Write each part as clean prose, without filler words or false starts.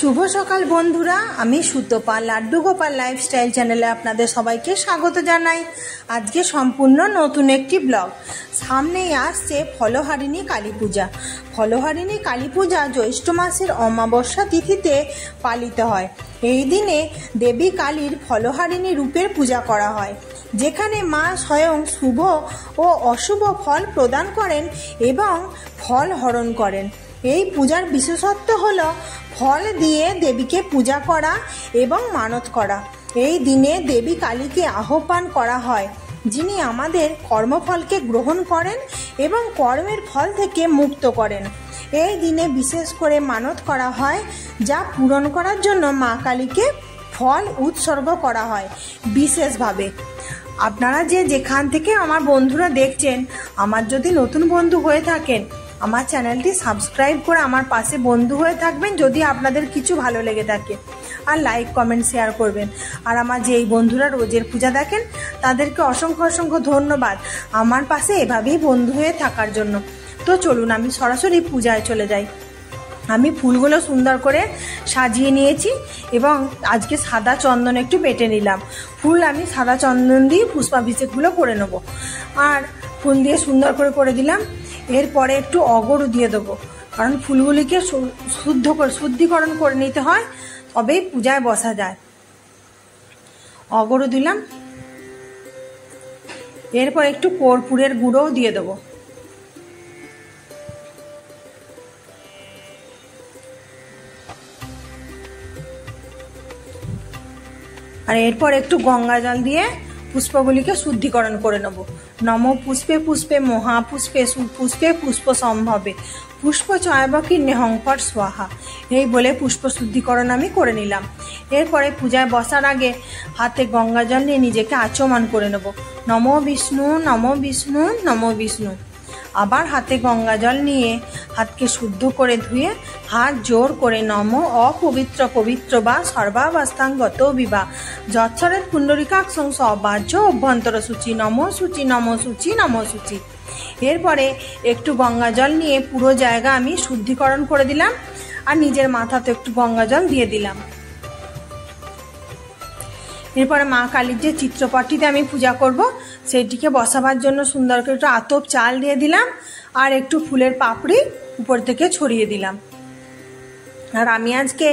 শুভ সকাল বন্ধুরা, আমি সুতপা লাড্ডু গোপাল লাইফস্টাইল চ্যানেলে আপনাদের সবাইকে স্বাগত জানাই। আজকে সম্পূর্ণ নতুন একটি ব্লগ। সামনেই আসছে ফলহারিণী কালী পূজা। ফলহারিণী কালী পূজা জ্যৈষ্ঠ মাসের অমাবস্যা তিথিতে পালিত হয়। এই দিনে দেবী কালীর ফলহারিণী রূপের পূজা করা হয়, যেখানে মা স্বয়ং শুভ ও অশুভ ফল প্রদান করেন এবং ফল হরণ করেন। এই পূজার বিশেষত্ব হলো ফল দিয়ে দেবীকে পূজা করা এবং মানত করা। এই দিনে দেবী কালীকে আহ্বান করা হয়, যিনি আমাদের কর্মফলকে গ্রহণ করেন এবং কর্মের ফল থেকে মুক্ত করেন। এই দিনে বিশেষ করে মানত করা হয়, যা পূরণ করার জন্য মা কালীকে ফল উৎসর্গ করা হয় বিশেষভাবে। আপনারা যেখান থেকে আমার বন্ধুরা দেখছেন, আমার যদি নতুন বন্ধু হয়ে থাকেন, আমার চ্যানেলটি সাবস্ক্রাইব করে আমার পাশে বন্ধু হয়ে থাকবেন যদি আপনাদের কিছু ভালো লেগে থাকে, আর লাইক কমেন্ট শেয়ার করবেন। আর আমার যেই বন্ধুরা রোজের পূজা দেখেন, তাদেরকে অসংখ্য অসংখ্য ধন্যবাদ আমার পাশে এভাবেই বন্ধু হয়ে থাকার জন্য। তো চলুন আমি সরাসরি পূজায় চলে যাই। আমি ফুলগুলো সুন্দর করে সাজিয়ে নিয়েছি এবং আজকে সাদা চন্দন একটু বেটে নিলাম। ফুল আমি সাদা চন্দন দিয়ে পুষ্পাভিষেকগুলো করে নেব। আর ফুল দিয়ে সুন্দর করে দিলাম। এরপরে একটু অগরু দিয়ে দেবো, কারণ ফুলগুলিকে শুদ্ধিকরণ করে নিতে হয়, তবেই পূজায় বসা যায়। অগরু দিলাম। এরপর একটু কর্পূরের গুঁড়োও দিয়ে দেবো। আর এরপর একটু গঙ্গা জল দিয়ে পুষ্পগুলিকে শুদ্ধিকরণ করে নেব। নম পুষ্পে পুষ্পে মহাপুষ্পে সুপুষ্পে পুষ্প সম্ভবে পুষ্প চয়বকীর্ণে হংকর স্বাহা, এই বলে পুষ্প শুদ্ধিকরণ আমি করে নিলাম। এরপরে পূজায় বসার আগে হাতে গঙ্গা জল নিয়ে নিজেকে আচমন করে নেব। নমো বিষ্ণু, নমো বিষ্ণু, নমো বিষ্ণু। আবার হাতে গঙ্গা জল নিয়ে হাতকে শুদ্ধ করে ধুয়ে হাত জোর করে নম অপবিত্র পবিত্র বা সর্বাবস্থাঙ্গত বিবা যৎসরের পুণ্ডরিকাক্ষং সবাহ্য অভ্যন্তর সূচি নম সূচি নম সূচি নম সূচি। এরপরে একটু গঙ্গা জল নিয়ে পুরো জায়গা আমি শুদ্ধিকরণ করে দিলাম, আর নিজের মাথাতে একটু গঙ্গা জল দিয়ে দিলাম। এরপরে মা কালীর যে চিত্রপটটিতে আমি পূজা করব, সেটিকে বসাবার জন্য সুন্দর করে একটু আতপ চাল দিয়ে দিলাম, আর একটু ফুলের পাপড়ি উপর থেকে ছড়িয়ে দিলাম। আর আমি আজকে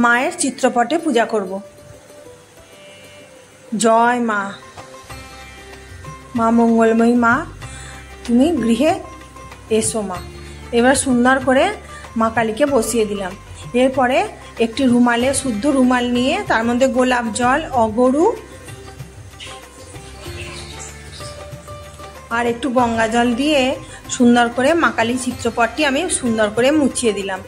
মায়ের চিত্রপটে পূজা করব। জয় মা। মা মঙ্গলময়ী মা, তুমি গৃহে এসো মা। এবার সুন্দর করে মা কালীকে বসিয়ে দিলাম। এরপরে একটি রুমালে, শুদ্ধ রুমাল নিয়ে তার মধ্যে গোলাপ জল, অগরু আর একটু গঙ্গা জল দিয়ে সুন্দর করে মা কালীর চিত্রপটটি আমি সুন্দর করে মুছিয়ে দিলাম।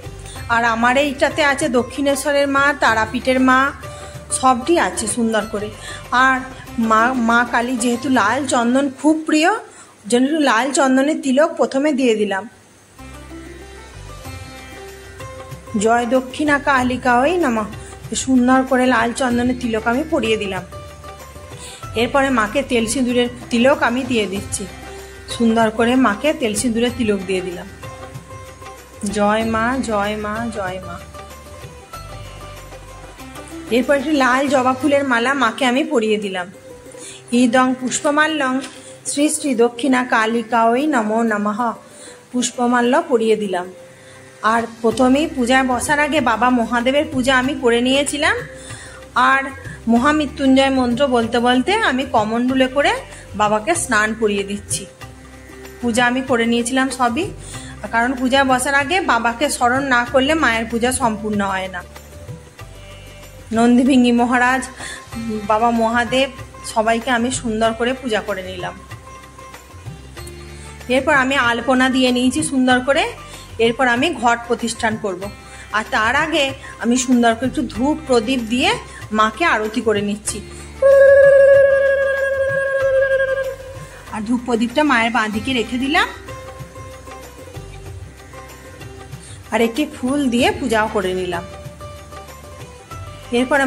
আর আমার এইটাতে আছে দক্ষিণেশ্বরের মা, তারাপীঠের মা, সবটি আছে সুন্দর করে। আর মা কালী যেহেতু লাল চন্দন খুব প্রিয়, জন্য একটু লাল চন্দনের তিলক প্রথমে দিয়ে দিলাম। জয় দক্ষিণা কালিকা ওই নমঃ। সুন্দর করে লাল চন্দনের তিলক আমি পরিয়ে দিলাম। এরপরে মাকে তেল সিঁদুরের তিলক আমি দিয়ে দিচ্ছি। সুন্দর করে মাকে তেল সিঁদুরের তিলক দিয়ে দিলাম। জয় মা, জয় মা, জয় মা। এরপর একটু লাল জবা ফুলের মালা মাকে আমি পরিয়ে দিলাম। ইদং পুষ্পমাল্যং শ্রী শ্রী দক্ষিণা কালিকা ওই নমো নমঃ। পুষ্পমাল্য পরিয়ে দিলাম। আর প্রথমেই পূজায় বসার আগে বাবা মহাদেবের পূজা আমি করে নিয়েছিলাম। আর মহামৃত্যুঞ্জয় মন্ত্র বলতে বলতে আমি কমণ্ডলে করে বাবাকে স্নান করিয়ে দিচ্ছি। পূজা আমি করে নিয়েছিলাম সবই, কারণ পূজায় বসার আগে বাবাকে স্মরণ না করলে মায়ের পূজা সম্পূর্ণ হয় না। নন্দীভিঙ্গি মহারাজ, বাবা মহাদেব, সবাইকে আমি সুন্দর করে পূজা করে নিলাম। এরপর আমি আলপনা দিয়ে নিয়েছি সুন্দর করে। এরপর আমি ঘট প্রতিষ্ঠান করব। আর তার আগে আমি সুন্দর করে একটু ধূপ প্রদীপ দিয়ে মাকে আরতি করে নিচ্ছি। আর ধূপ প্রদীপটা মায়ের বাঁ দিকে রেখে দিলাম। আর একটি ফুল দিয়ে পূজাও করে নিলাম। এরপরে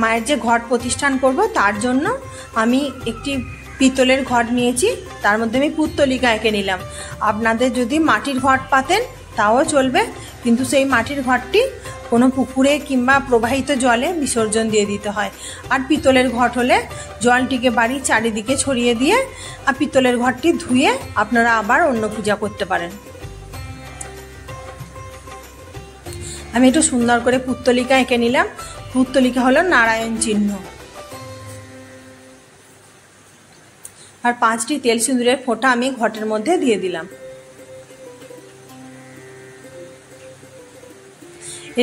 মায়ের যে ঘট প্রতিষ্ঠান করব, তার জন্য আমি একটি পিতলের ঘট নিয়েছি, তার মধ্যে আমি পুত্তলিকা এঁকে নিলাম। আপনাদের যদি মাটির ঘট পাতেন তাও চলবে, কিন্তু সেই মাটির ঘটটি কোনো পুকুরে কিংবা প্রবাহিত জলে বিসর্জন দিয়ে দিতে হয়। আর পিতলের ঘট হলে জলটিকে বাড়ির চারিদিকে ছড়িয়ে দিয়ে আর পিতলের ঘরটি ধুয়ে আপনারা আবার অন্য পূজা করতে পারেন। আমি একটু সুন্দর করে পুত্তলিকা এঁকে নিলাম। পুত্তলিকা হলো নারায়ণ চিহ্ন। আর 5টি তেল সিঁদুরের ফোঁটা আমি ঘটের মধ্যে দিয়ে দিলাম।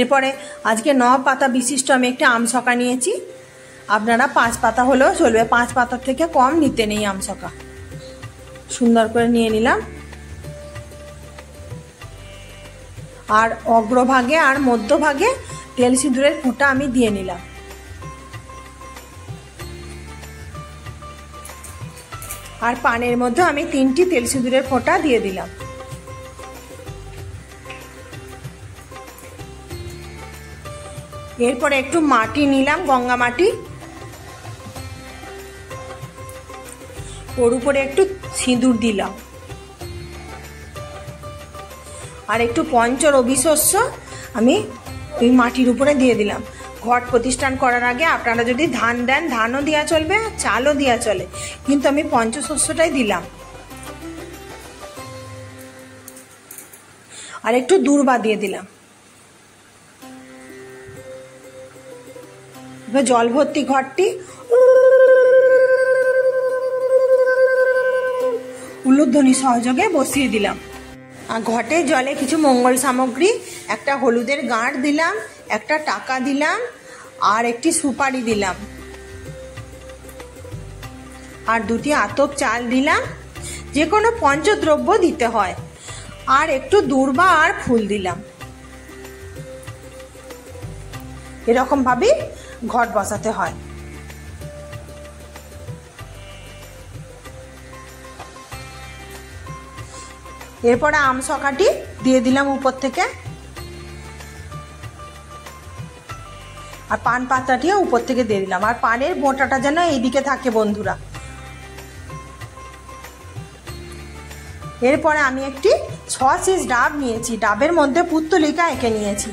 এরপরে আজকে 9 পাতা বিশিষ্ট আমি একটা আমসকা নিয়েছি। আপনারা 5 পাতা হলেও চলবে, 5 পাতার থেকে কম নিতে নেই আমসকা। সুন্দর করে নিয়ে নিলাম। আর অগ্রভাগে আর মধ্যভাগে তেল সিঁদুরের ফোঁটা আমি দিয়ে নিলাম। আর পানের মধ্যে আমি 3টি তেল সিঁদুরের ফোঁটা দিয়ে দিলাম। এরপরে একটু মাটি নিলাম, গঙ্গা মাটি। ওর উপরে একটু সিঁদুর দিলাম। আর একটু পঞ্চরবি শস্য আমি ওই মাটির উপরে দিয়ে দিলাম। ঘট প্রতিষ্ঠান করার আগে আপনারা যদি ধান দেন, ধানও দেওয়া চলবে, চালও দেওয়া চলে, কিন্তু আমি পঞ্চশস্যটাই দিলাম। আর একটু দূর্বা দিয়ে দিলাম। এবার জল ভর্তি ঘটটি উলুধ্বনি সহযোগে বসিয়ে দিলাম। আর ঘটের জলে কিছু মঙ্গল সামগ্রী, একটা হলুদের গাঁট দিলাম, একটা টাকা দিলাম, আর একটি সুপারি দিলাম, আর 2টি আতপ চাল দিলাম। যে কোনো পঞ্চদ্রব্য দিতে হয়। আর একটু দূর্বা আর ফুল দিলাম। এরকম ভাবে ঘট বসাতে হয়। এরপরে আমসকাটি দিয়ে দিলাম উপর থেকে। আর পান পাতাটিও উপর থেকে দিয়ে দিলাম। আর পানের বোঁটাটা যেন এইদিকে থাকে বন্ধুরা। এরপরে আমি একটি 6 সিজ ডাব নিয়েছি। ডাবের মধ্যে পুত্তলিকা এঁকে নিয়েছি।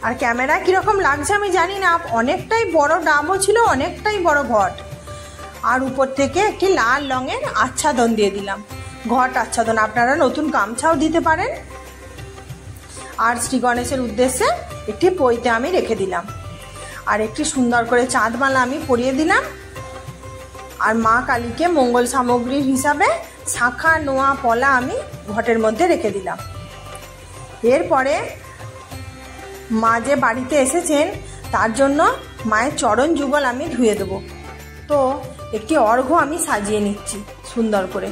আর ক্যামেরা কিরকম লাগছে আমি জানি না, অনেকটাই বড় ডাবও ছিল, অনেকটাই বড় ঘট। আর উপর থেকে একটি লাল রঙের আচ্ছাদন দিয়ে দিলাম। ঘট আচ্ছাদন, আপনারা নতুন গামছাও দিতে পারেন। আর শ্রী গণেশের উদ্দেশ্যে একটি পইতে আমি রেখে দিলাম। আর একটি সুন্দর করে চাঁদমালা আমি পরিয়ে দিলাম। আর মা কালীকে মঙ্গল সামগ্রীর হিসাবে শাঁখা, নোয়া, পলা আমি ঘটের মধ্যে রেখে দিলাম। এরপরে মা যে বাড়িতে এসেছেন তার জন্য মায়ের চরণ যুগল আমি ধুয়ে দেব। তো একটি অর্ঘ্য আমি সাজিয়ে নিচ্ছি সুন্দর করে।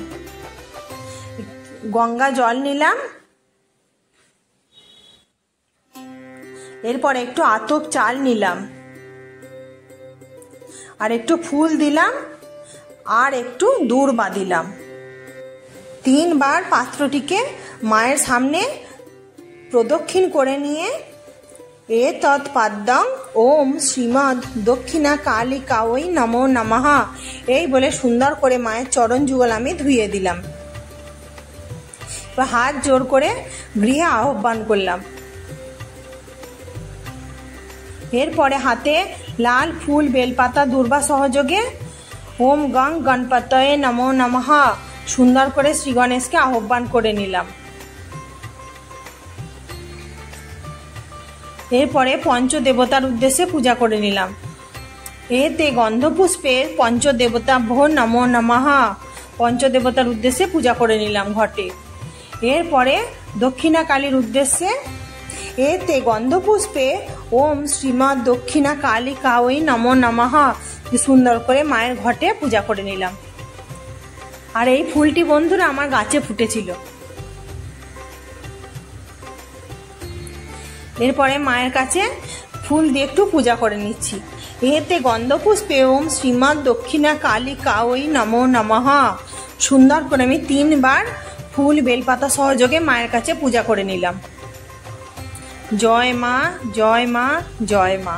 গঙ্গা জল নিলাম। এরপর একটু আতপ চাল নিলাম। আর একটু ফুল দিলাম। আর একটু দূর্বা দিলাম। 3 বার পাত্রটিকে মায়ের সামনে প্রদক্ষিণ করে নিয়ে তৎপাদ্যং ওম শ্রীমদ দক্ষিণা কালিকাওই নমো নমঃ এই বলে সুন্দর করে মায়ের চরণ যুগল আমি ধুয়ে দিলাম। হাত জোর করে গৃহে আহ্বান করলাম। এরপরে হাতে লাল ফুল, বেলপাতা, দূর্বা সহযোগে ওম গং গণপতয়ে নমো নমঃ সুন্দর করে শ্রী গণেশকে আহ্বান করে নিলাম। এরপরে পঞ্চদেবতার উদ্দেশ্যে পূজা করে নিলাম। এতে গন্ধপুষ্পের পঞ্চদেবতা ভো নমো নমঃ পঞ্চদেবতার উদ্দেশ্যে পূজা করে নিলাম ঘটে। এরপরে দক্ষিণা কালীর উদ্দেশ্যে এতে গন্ধপুষ্পে ওম শ্রীমৎ দক্ষিণা কালী কাওই নমো নমঃ সুন্দর করে মায়ের ঘটে পূজা করে নিলাম। আর এই ফুলটি বন্ধুরা আমার গাছে ফুটেছিল। এরপরে মায়ের কাছে ফুল দিয়ে একটু পূজা করে নিচ্ছি। এতে গন্ধপুষ্পে ওম শ্রীমৎ দক্ষিণা কালী কাওই নমো নমঃ সুন্দর করে আমি 3 বার ফুল, বেলপাতা সহযোগে মায়ের কাছে পূজা করে নিলাম। জয় মা, জয় মা, জয় মা।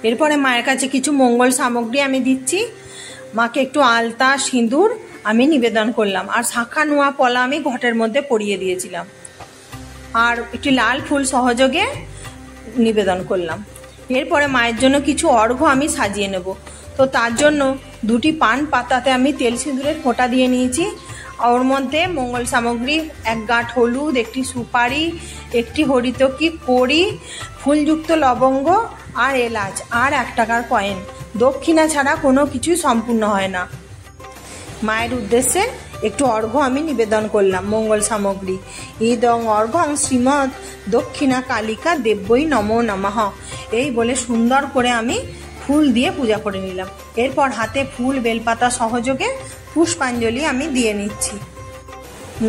এরপরে মায়ের কাছে কিছু মঙ্গল সামগ্রী আমি দিচ্ছি। মাকে একটু আলতা সিঁদুর আমি নিবেদন করলাম, আর শাঁখা নোয়া পলা আমি ঘটের মধ্যে পরিয়ে দিয়েছিলাম, আর একটি লাল ফুল সহযোগে নিবেদন করলাম। এরপরে মায়ের জন্য কিছু অর্ঘ্য আমি সাজিয়ে নেব। তো তার জন্য দুটি পান পাতাতে আমি তেল সিঁদুরের ফোঁটা দিয়ে নিয়েছি। ওর মধ্যে মঙ্গল সামগ্রী, এক গাঁট হলুদ, একটি সুপারি, একটি হরিতকি কড়ি, ফুলযুক্ত লবঙ্গ আর এলাচ, আর 1 টাকার কয়েন। দক্ষিণা ছাড়া কোনো কিছুই সম্পূর্ণ হয় না। মায়ের উদ্দেশ্যে একটু অর্ঘ্য আমি নিবেদন করলাম মঙ্গল সামগ্রী। ইদং অর্ঘ্যং শ্রীমৎ দক্ষিণা কালিকা দেব্যই নমো নমঃ, এই বলে সুন্দর করে আমি ফুল দিয়ে পূজা করে নিলাম। এরপর হাতে ফুল বেলপাতা সহযোগে পুষ্পাঞ্জলি আমি দিয়ে নিচ্ছি।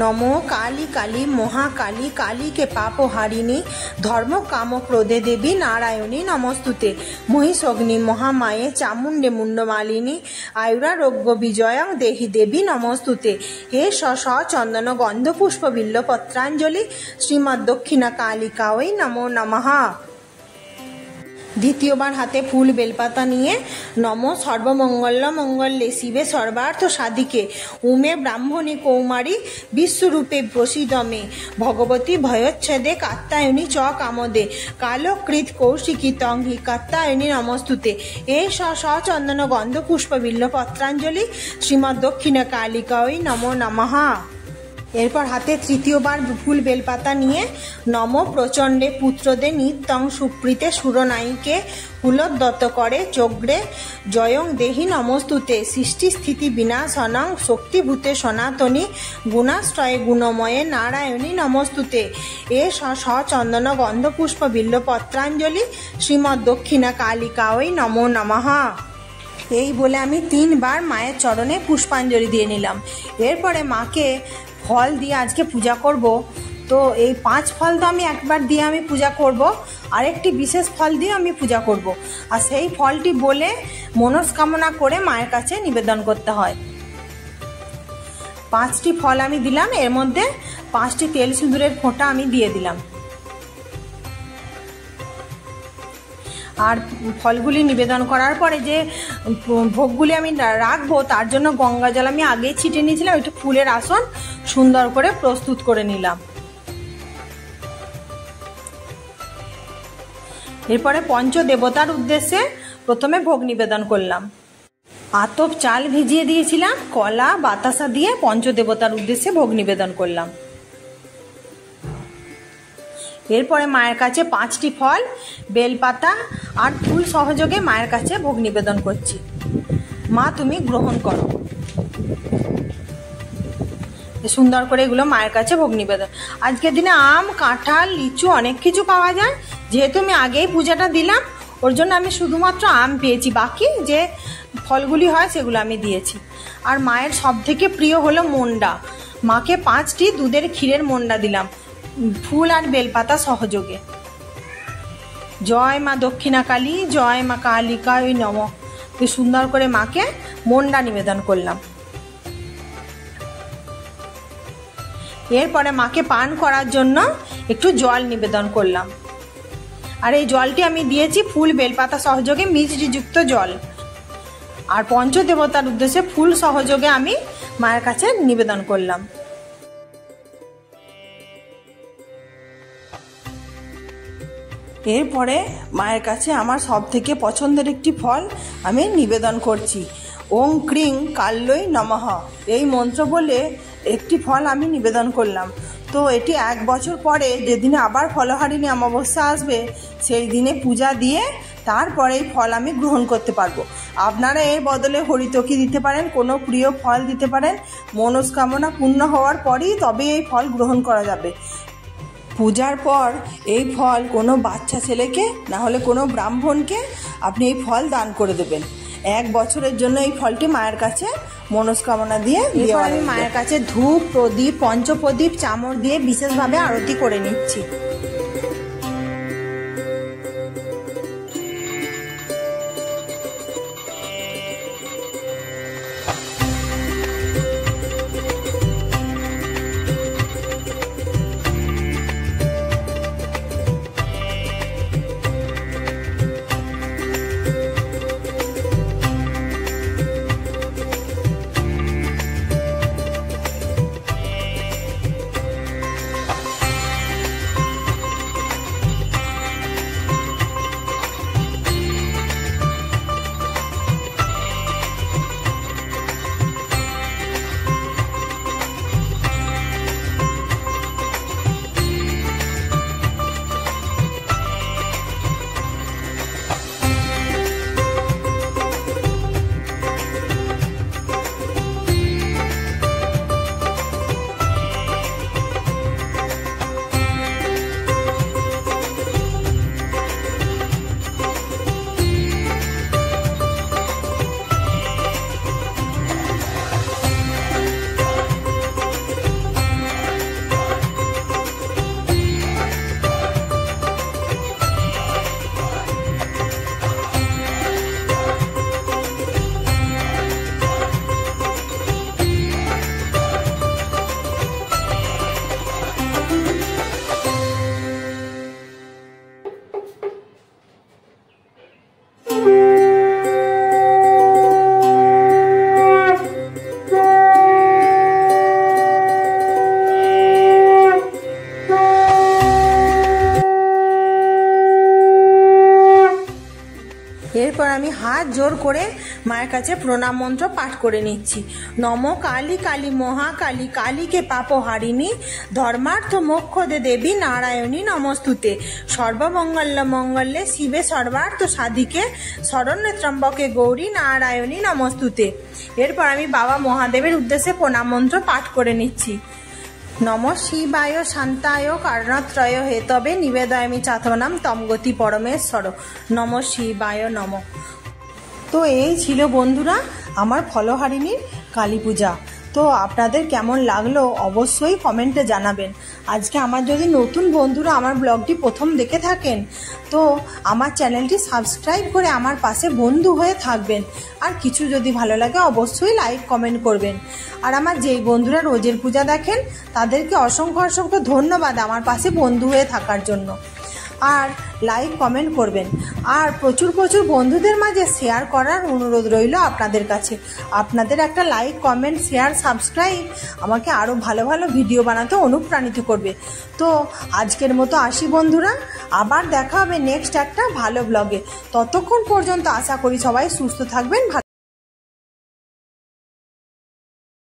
নমো কালী কালী মহাকালী কালীকে পাপহারিণী ধর্ম কাম ক্রোধে দেবী নারায়ণী নমস্তুতে মহিষগ্নি মহামায়ে চামুণ্ডে মুন্ডমালিনী আয়ুরারোগ্য বিজয়ং দেহি দেবী নমস্তুতে হে স চন্দন গন্ধ পুষ্প বিল্ল পত্রাঞ্জলি শ্রীমৎ দক্ষিণা কালিকা ওই নমো নমঃ। দ্বিতীয়বার হাতে ফুল বেলপাতা নিয়ে নম সর্বমঙ্গল মঙ্গলে শিবে সর্বার্থ সাধিকে উমে ব্রাহ্মণী কৌমারী বিশ্বরূপে প্রসিদমে ভগবতী ভয়োচ্ছেদে কাত্যায়নী চ কামদে কালকৃত কৌশিকী তং হি কাত্যায়নী নমস্তুতে এ সচন্দন গন্ধ পুষ্প বিল্ল পত্রাঞ্জলি শ্রীমৎ দক্ষিণা কালিকা ওই নমো নমঃ। এরপর হাতে তৃতীয়বার ফুল বেলপাতা নিয়ে নম প্রচণ্ডে পুত্রদে নিত্যং সুপ্রীতে সুরনায়িকে হুলোদ্যত করে চোগ্রে জয়ং দেহি নমস্তুতে সৃষ্টি স্থিতি বিনাশনং শক্তিভূতে সনাতনী গুণাশ্রয়ে গুণময়ে নারায়ণী নমস্তুতে এ সচন্দন গন্ধপুষ্প বিল্ল পত্রাঞ্জলি শ্রীমৎ দক্ষিণা কালিকা ওই নমো নমঃ। এই বলে আমি 3 বার মায়ের চরণে পুষ্পাঞ্জলি দিয়ে নিলাম। এরপরে মাকে ফল দিয়ে আজকে পূজা করব। তো এই 5 ফল তো আমি একবার দিয়ে আমি পূজা করব, আরেকটি বিশেষ ফল দিয়ে আমি পূজা করব, আর সেই ফলটি বলে মনস্কামনা করে মায়ের কাছে নিবেদন করতে হয়। 5টি ফল আমি দিলাম, এর মধ্যে 5টি তেল সিঁদুরের ফোঁটা আমি দিয়ে দিলাম। আর ফলগুলি নিবেদন করার পরে যে ভোগগুলি আমি রাখবো তার জন্য গঙ্গা জল আমি আগেই ছিটে নিয়েছিলাম। একটু ফুলের আসন সুন্দর করে প্রস্তুত করে নিলাম। এরপরে পঞ্চদেবতার উদ্দেশ্যে প্রথমে ভোগ নিবেদন করলাম। আতপ চাল ভিজিয়ে দিয়েছিলাম, কলা বাতাসা দিয়ে পঞ্চদেবতার উদ্দেশ্যে ভোগ নিবেদন করলাম। এরপরে মায়ের কাছে 5টি ফল বেলপাতা আর ফুল সহযোগে মায়ের কাছে ভোগ নিবেদন করছি। মা তুমি গ্রহণ করো। সুন্দর করে এগুলো মায়ের কাছে ভোগ নিবেদন। আজকের দিনে আম কাঁঠাল লিচু অনেক কিছু পাওয়া যায়, যেহেতু আমি আগেই পূজাটা দিলাম ওর জন্য আমি শুধুমাত্র আম পেয়েছি, বাকি যে ফলগুলি হয় সেগুলো আমি দিয়েছি। আর মায়ের সব থেকে প্রিয় হলো মন্ডা। মাকে 5টি দুধের ক্ষীরের মন্ডা দিলাম ফুল আর বেলপাতা সহযোগে। জয় মা দক্ষিণা কালী, জয় মা কালিকা ওই নম। সুন্দর করে মাকে মন্ডা নিবেদন করলাম। এরপরে মাকে পান করার জন্য একটু জল নিবেদন করলাম, আর এই জলটি আমি দিয়েছি ফুল বেলপাতা সহযোগে মিষ্টিযুক্ত জল। আর পঞ্চদেবতার উদ্দেশ্যে ফুল সহযোগে আমি মায়ের কাছে নিবেদন করলাম। এরপরে মায়ের কাছে আমার সব থেকে পছন্দের একটি ফল আমি নিবেদন করছি। ওং ক্রিং কাল্যই নমঃ, এই মন্ত্র বলে একটি ফল আমি নিবেদন করলাম। তো এটি 1 বছর পরে যেদিনে আবার ফলহারিণী অমাবস্যা আসবে সেই দিনে পূজা দিয়ে তারপরে এই ফল আমি গ্রহণ করতে পারবো। আপনারা এর বদলে হরিতকি দিতে পারেন, কোনো প্রিয় ফল দিতে পারেন। মনস্কামনা পূর্ণ হওয়ার পরেই তবে এই ফল গ্রহণ করা যাবে। পূজার পর এই ফল কোনো বাচ্চা ছেলেকে না হলে কোনো ব্রাহ্মণকে আপনি এই ফল দান করে দেবেন। 1 বছরের জন্য এই ফলটি মায়ের কাছে মনস্কামনা দিয়ে আমি মায়ের কাছে ধূপ প্রদীপ পঞ্চপ্রদীপ চামড় দিয়ে বিশেষভাবে আরতি করে নিচ্ছি। এরপর আমি হাত জোর করে মায়ের কাছে প্রণাম মন্ত্র পাঠ করে নিচ্ছি। নম কালী কালী মহাকালী কালীকে পাপহারিণী ধর্মার্থ মোক্ষদে দেবী নারায়ণী নমস্তুতে সর্বমঙ্গল মঙ্গলে শিবে সর্বার্থ সাধিকে শরণ্যে ত্রম্বকে গৌরী নারায়ণী নমস্তুতে। এরপর আমি বাবা মহাদেবের উদ্দেশ্যে প্রণাম মন্ত্র পাঠ করে নিচ্ছি। নম শিবায় শান্তায় কারণত্রয় হেতবে নিবেদয়ামি চাতনাম তমগতি পরমেশ্বর নম শিবায় নম। তো এই ছিল বন্ধুরা আমার ফলহারিণীর কালী পূজা। তো আপনাদের কেমন লাগলো অবশ্যই কমেন্টে জানাবেন। আজকে আমার যদি নতুন বন্ধুরা আমার ব্লগটি প্রথম দেখে থাকেন তো আমার চ্যানেলটি সাবস্ক্রাইব করে আমার পাশে বন্ধু হয়ে থাকবেন। আর কিছু যদি ভালো লাগে অবশ্যই লাইক কমেন্ট করবেন। আর আমার যেই বন্ধুরা রোজের পূজা দেখেন তাদেরকে অসংখ্য অসংখ্য ধন্যবাদ আমার পাশে বন্ধু হয়ে থাকার জন্য। আর লাইক কমেন্ট করবেন আর প্রচুর প্রচুর বন্ধুদের মাঝে শেয়ার করার অনুরোধ রইল আপনাদের কাছে। আপনাদের একটা লাইক কমেন্ট শেয়ার সাবস্ক্রাইব আমাকে আরও ভালো ভালো ভিডিও বানাতে অনুপ্রাণিত করবে। তো আজকের মতো আসি বন্ধুরা, আবার দেখা হবে নেক্সট একটা ভালো ব্লগে। ততক্ষণ পর্যন্ত আশা করি সবাই সুস্থ থাকবেন।